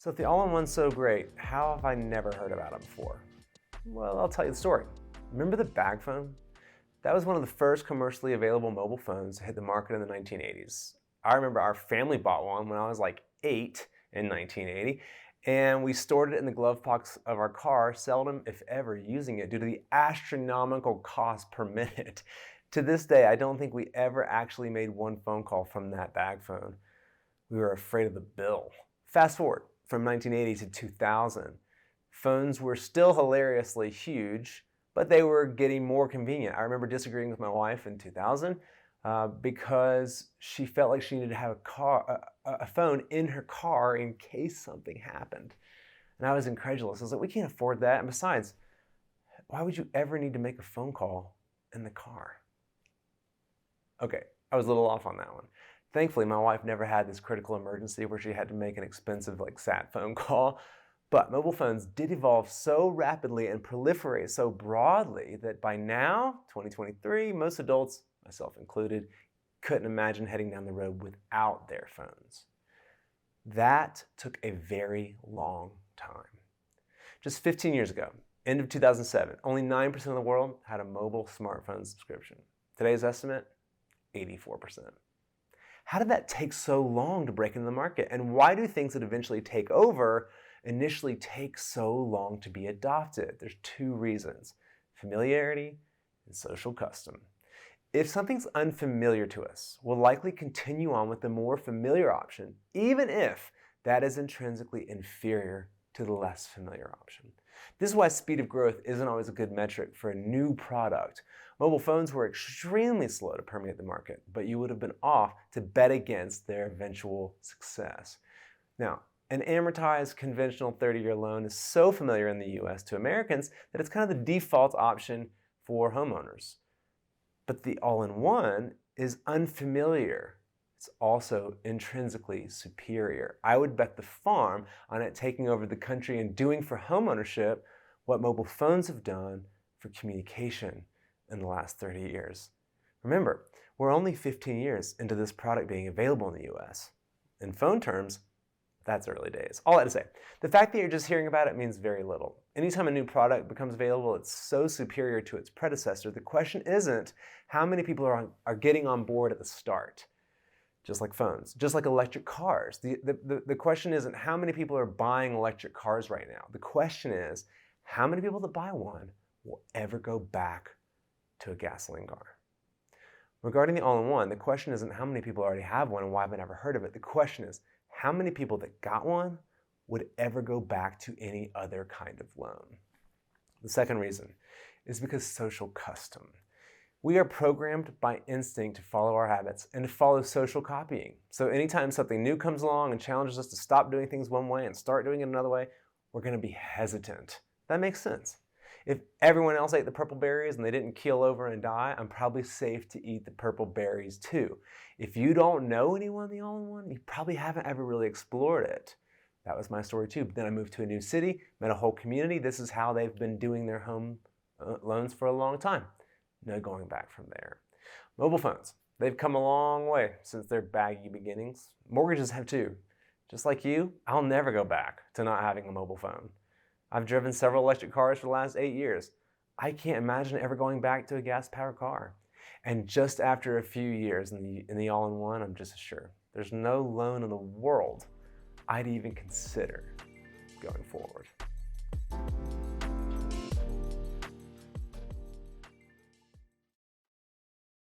So if the all-in-one's so great, how have I never heard about it before? Well, I'll tell you the story. Remember the bag phone? That was one of the first commercially available mobile phones to hit the market in the 1980s. I remember our family bought one when I was like 8 in 1980, and we stored it in the glove box of our car, seldom if ever using it due to the astronomical cost per minute. To this day, I don't think we ever actually made one phone call from that bag phone. We were afraid of the bill. Fast forward from 1980 to 2000. Phones were still hilariously huge, but they were getting more convenient. I remember disagreeing with my wife in 2000 because she felt like she needed to have a phone in her car in case something happened. And I was incredulous. I was like, we can't afford that. And besides, why would you ever need to make a phone call in the car? Okay, I was a little off on that one. Thankfully, my wife never had this critical emergency where she had to make an expensive sat phone call. But mobile phones did evolve so rapidly and proliferate so broadly that by now, 2023, most adults, myself included, couldn't imagine heading down the road without their phones. That took a very long time. Just 15 years ago, end of 2007, only 9% of the world had a mobile smartphone subscription. Today's estimate, 84%. How did that take so long to break into the market? And why do things that eventually take over initially take so long to be adopted? There's two reasons: familiarity and social custom. If something's unfamiliar to us, we'll likely continue on with the more familiar option, even if that is intrinsically inferior to the less familiar option. This is why speed of growth isn't always a good metric for a new product. Mobile phones were extremely slow to permeate the market, but you would have been off to bet against their eventual success. Now, an amortized conventional 30-year loan is so familiar in the US to Americans that it's kind of the default option for homeowners. But the all-in-one is unfamiliar. It's also intrinsically superior. I would bet the farm on it taking over the country and doing for homeownership what mobile phones have done for communication in the last 30 years. Remember, we're only 15 years into this product being available in the US. In phone terms, that's early days. All that to say, the fact that you're just hearing about it means very little. Anytime a new product becomes available, it's so superior to its predecessor. The question isn't how many people are getting on board at the start, just like phones, just like electric cars. The question isn't how many people are buying electric cars right now. The question is how many people that buy one will ever go back to a gasoline car. Regarding the all-in-one, the question isn't how many people already have one and why have I never heard of it. The question is how many people that got one would ever go back to any other kind of loan. The second reason is because social custom. We are programmed by instinct to follow our habits and to follow social copying. So anytime something new comes along and challenges us to stop doing things one way and start doing it another way, we're going to be hesitant. That makes sense. If everyone else ate the purple berries and they didn't keel over and die, I'm probably safe to eat the purple berries too. If you don't know anyone in the all-in-one, you probably haven't ever really explored it. That was my story too. But then I moved to a new city, met a whole community. This is how they've been doing their home loans for a long time. No going back from there. Mobile phones, they've come a long way since their baggy beginnings. Mortgages have too. Just like you, I'll never go back to not having a mobile phone. I've driven several electric cars for the last 8 years. I can't imagine ever going back to a gas-powered car. And just after a few years in the all-in-one, I'm just as sure there's no loan in the world I'd even consider going forward.